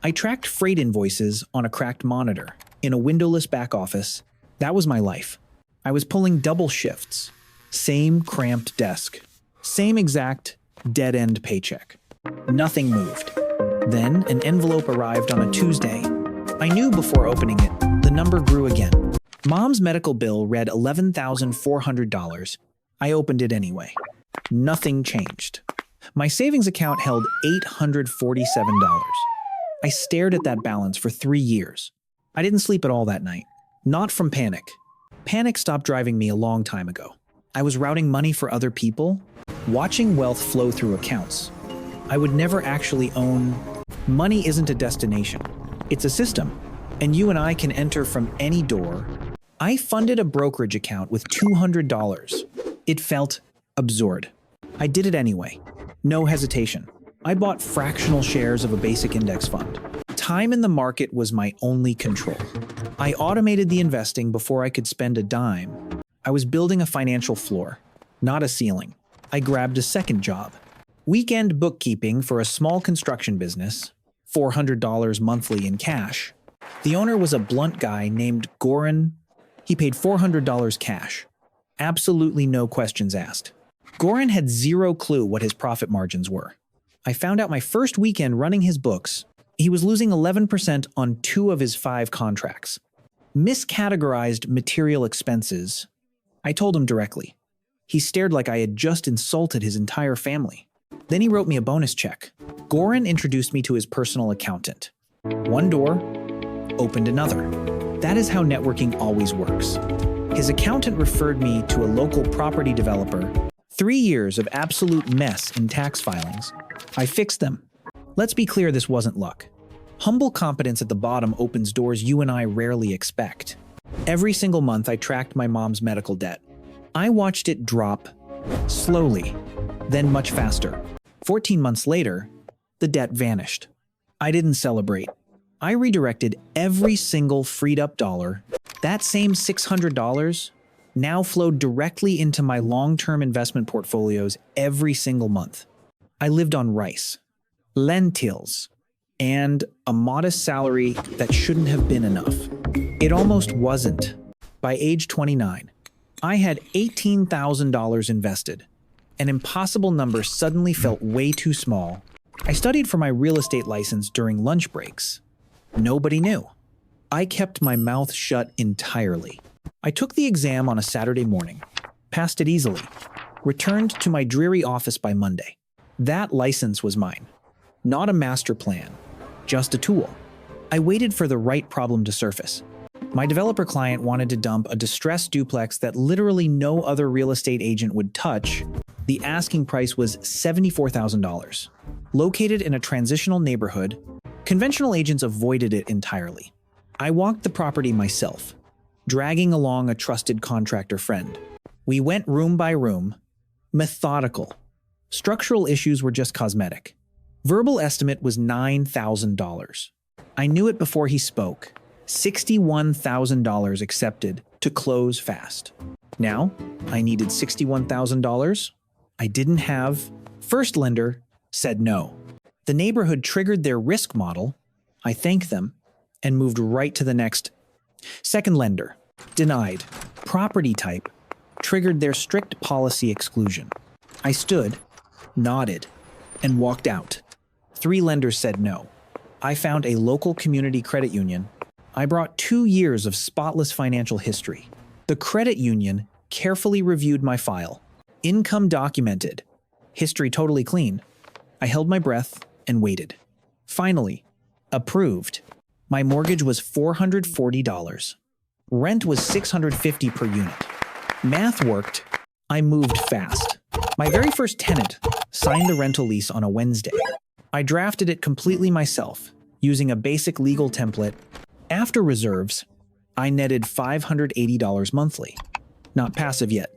I tracked freight invoices on a cracked monitor in a windowless back office. That was my life. I was pulling double shifts, same cramped desk, same exact dead-end paycheck. Nothing moved. Then an envelope arrived on a Tuesday. I knew before opening it, the number grew again. Mom's medical bill read $11,400. I opened it anyway. Nothing changed. My savings account held $847. I stared at that balance for 3 years. I didn't sleep at all that night. Not from panic. Panic stopped driving me a long time ago. I was routing money for other people, watching wealth flow through accounts. I would never actually own. Money isn't a destination. It's a system, and you and I can enter from any door. I funded a brokerage account with $200. It felt absurd. I did it anyway. No hesitation. I bought fractional shares of a basic index fund. Time in the market was my only control. I automated the investing before I could spend a dime. I was building a financial floor, not a ceiling. I grabbed a second job. Weekend bookkeeping for a small construction business, $400 monthly in cash. The owner was a blunt guy named Goran. He paid $400 cash. Absolutely no questions asked. Goran had zero clue what his profit margins were. I found out my first weekend running his books, he was losing 11% on 2 of his 5 contracts. Miscategorized material expenses. I told him directly. He stared like I had just insulted his entire family. Then he wrote me a bonus check. Goran introduced me to his personal accountant. One door opened another. That is how networking always works. His accountant referred me to a local property developer. 3 years of absolute mess in tax filings. I fixed them. Let's be clear, this wasn't luck. Humble competence at the bottom opens doors you and I rarely expect. Every single month, I tracked my mom's medical debt. I watched it drop slowly, then much faster. 14 months later, the debt vanished. I didn't celebrate. I redirected every single freed up dollar. That same $600 now flowed directly into my long-term investment portfolios every single month. I lived on rice, lentils, and a modest salary that shouldn't have been enough. It almost wasn't. By age 29, I had $18,000 invested. An impossible number suddenly felt way too small. I studied for my real estate license during lunch breaks. Nobody knew. I kept my mouth shut entirely. I took the exam on a Saturday morning, passed it easily, returned to my dreary office by Monday. That license was mine. Not a master plan, just a tool. I waited for the right problem to surface. My developer client wanted to dump a distressed duplex that literally no other real estate agent would touch. The asking price was $74,000. Located in a transitional neighborhood, conventional agents avoided it entirely. I walked the property myself, dragging along a trusted contractor friend. We went room by room, methodical. Structural issues were just cosmetic. Verbal estimate was $9,000. I knew it before he spoke. $61,000 accepted to close fast. Now, I needed $61,000. I didn't have. First lender said no. The neighborhood triggered their risk model. I thanked them and moved right to the next. Second lender denied. Property type triggered their strict policy exclusion. I stood, nodded, and walked out. 3 lenders said no. I found a local community credit union. I brought 2 years of spotless financial history. The credit union carefully reviewed my file. Income documented. History totally clean. I held my breath and waited. Finally, approved. My mortgage was $440. Rent was $650 per unit. Math worked. I moved fast. My very first tenant signed the rental lease on a Wednesday. I drafted it completely myself, using a basic legal template. After reserves, I netted $580 monthly. Not passive yet,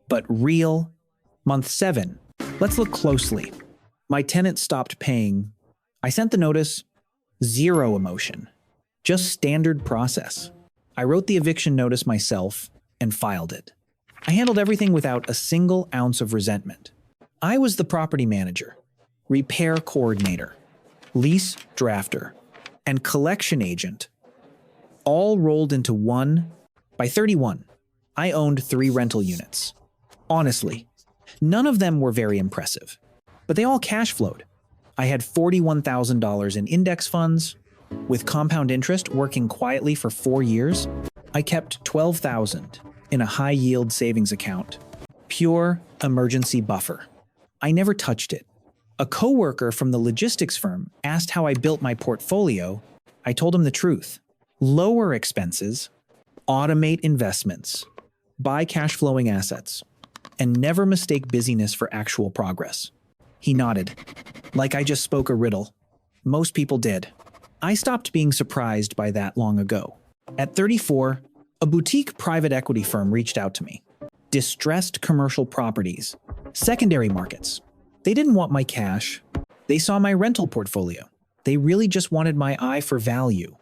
but real. Month 7. Let's look closely. My tenant stopped paying. I sent the notice. Zero emotion. Just standard process. I wrote the eviction notice myself and filed it. I handled everything without a single ounce of resentment. I was the property manager, repair coordinator, lease drafter, and collection agent all rolled into one. By 31, I owned 3 rental units. Honestly, none of them were very impressive, but they all cash flowed. I had $41,000 in index funds. With compound interest working quietly for 4 years, I kept $12,000 in a high-yield savings account. Pure emergency buffer. I never touched it. A coworker from the logistics firm asked how I built my portfolio. I told him the truth. Lower expenses, automate investments, buy cash-flowing assets, and never mistake busyness for actual progress. He nodded, like I just spoke a riddle. Most people did. I stopped being surprised by that long ago. At 34, a boutique private equity firm reached out to me. Distressed commercial properties, secondary markets. They didn't want my cash. They saw my rental portfolio. They really just wanted my eye for value.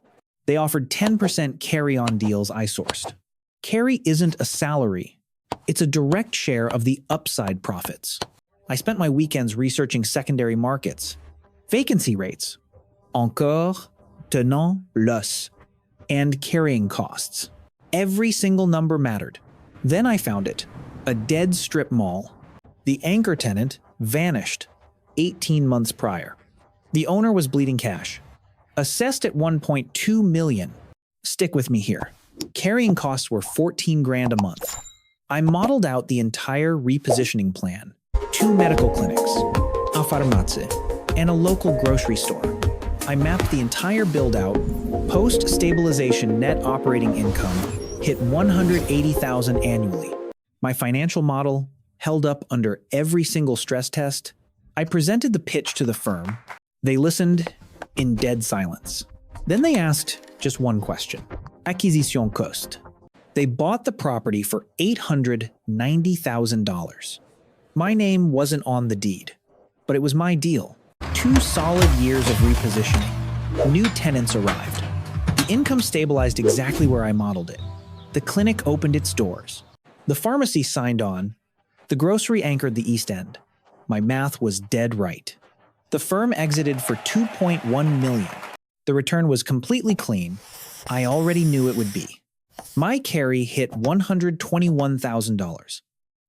They offered 10% carry-on deals I sourced. Carry isn't a salary. It's a direct share of the upside profits. I spent my weekends researching secondary markets, vacancy rates, encore, tenant, los, and carrying costs. Every single number mattered. Then I found it, a dead strip mall. The anchor tenant vanished 18 months prior. The owner was bleeding cash, assessed at $1.2 million. Stick with me here. Carrying costs were $14,000 a month. I modeled out the entire repositioning plan. 2 medical clinics, a pharmacie, and a local grocery store. I mapped the entire build-out. Post-stabilization net operating income hit $180,000 annually. My financial model held up under every single stress test. I presented the pitch to the firm. They listened in dead silence. Then they asked just one question. Acquisition cost. They bought the property for $890,000. My name wasn't on the deed, but it was my deal. 2 solid years of repositioning. New tenants arrived. The income stabilized exactly where I modeled it. The clinic opened its doors. The pharmacy signed on. The grocery anchored the East End. My math was dead right. The firm exited for $2.1 million. The return was completely clean. I already knew it would be. My carry hit $121,000.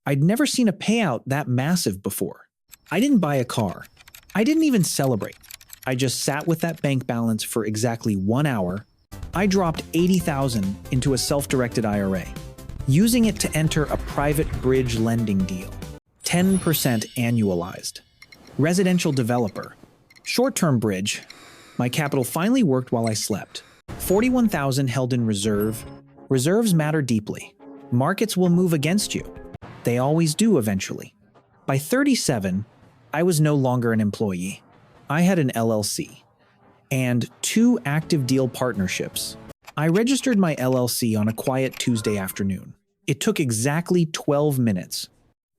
I'd never seen a payout that massive before. I didn't buy a car. I didn't even celebrate. I just sat with that bank balance for exactly 1 hour. I dropped $80,000 into a self-directed IRA, using it to enter a private bridge lending deal. 10% annualized. Residential developer. Short-term bridge. My capital finally worked while I slept. $41,000 held in reserve. Reserves matter deeply. Markets will move against you. They always do eventually. By 37, I was no longer an employee. I had an LLC and 2 active deal partnerships. I registered my LLC on a quiet Tuesday afternoon. It took exactly 12 minutes.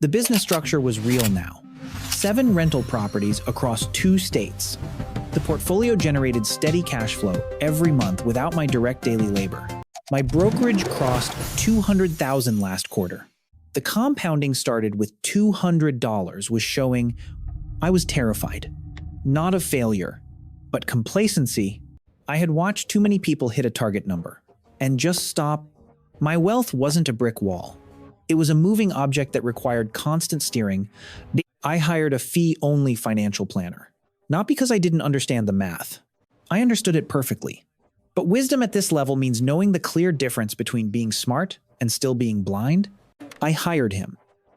The business structure was real now. 7 rental properties across 2 states. The portfolio generated steady cash flow every month without my direct daily labor. My brokerage crossed $200,000 last quarter. The compounding started with $200 was showing. I was terrified. Not of failure, but complacency. I had watched too many people hit a target number and just stop. My wealth wasn't a brick wall. It was a moving object that required constant steering. I hired a fee-only financial planner. Not because I didn't understand the math. I understood it perfectly. But wisdom at this level means knowing the clear difference between being smart and still being blind. I hired him.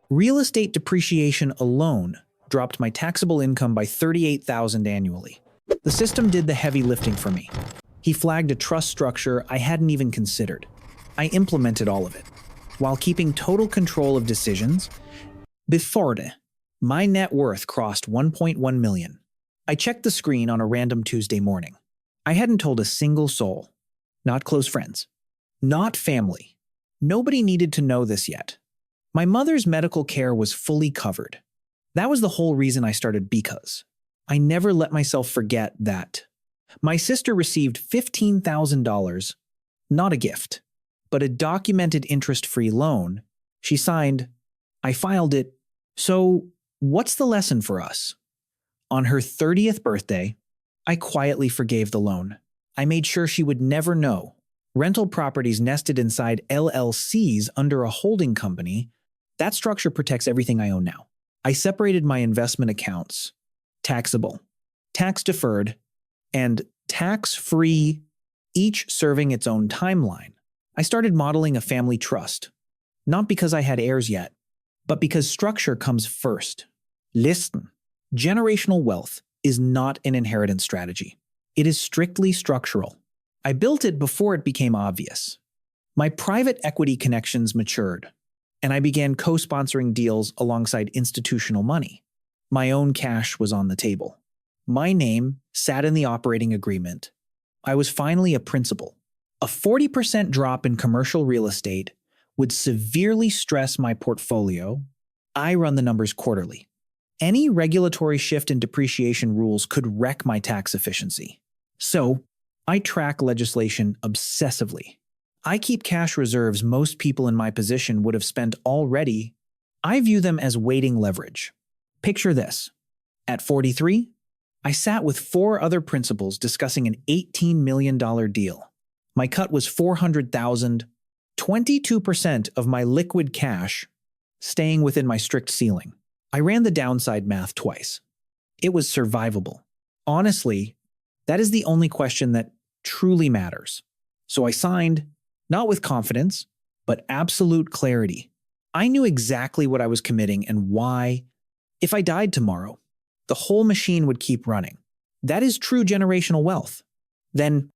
Real estate depreciation alone dropped my taxable income by $38,000 annually. The system did the heavy lifting for me. He flagged a trust structure I hadn't even considered. I implemented all of it, while keeping total control of decisions. Before my net worth crossed $1.1 million. I checked the screen on a random Tuesday morning. I hadn't told a single soul. Not close friends. Not family. Nobody needed to know this yet. My mother's medical care was fully covered. That was the whole reason I started Because. I never let myself forget that. My sister received $15,000, not a gift, but a documented interest-free loan. She signed. I filed it. So, what's the lesson for us? On her 30th birthday, I quietly forgave the loan. I made sure she would never know. Rental properties nested inside LLCs under a holding company, that structure protects everything I own now. I separated my investment accounts, taxable, tax-deferred, and tax-free, each serving its own timeline. I started modeling a family trust, not because I had heirs yet, but because structure comes first. Listen, generational wealth is not an inheritance strategy. It is strictly structural. I built it before it became obvious. My private equity connections matured, and I began co-sponsoring deals alongside institutional money. My own cash was on the table. My name sat in the operating agreement. I was finally a principal. A 40% drop in commercial real estate would severely stress my portfolio. I run the numbers quarterly. Any regulatory shift in depreciation rules could wreck my tax efficiency. So, I track legislation obsessively. I keep cash reserves most people in my position would have spent already. I view them as waiting leverage. Picture this. At 43, I sat with 4 other principals discussing an $18 million deal. My cut was $400,000, 22% of my liquid cash, staying within my strict ceiling. I ran the downside math twice. It was survivable. Honestly, that is the only question that truly matters. So I signed, not with confidence, but absolute clarity. I knew exactly what I was committing and why. If I died tomorrow, the whole machine would keep running. That is true generational wealth. Then,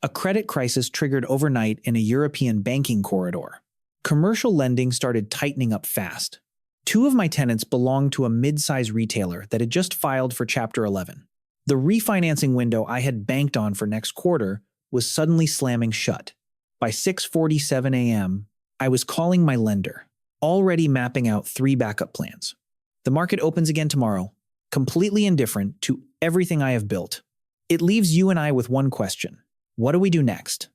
a credit crisis triggered overnight in a European banking corridor. Commercial lending started tightening up fast. 2 of my tenants belonged to a mid-size retailer that had just filed for Chapter 11. The refinancing window I had banked on for next quarter was suddenly slamming shut. By 6:47 a.m., I was calling my lender, already mapping out 3 backup plans. The market opens again tomorrow, completely indifferent to everything I have built. It leaves you and I with one question. What do we do next?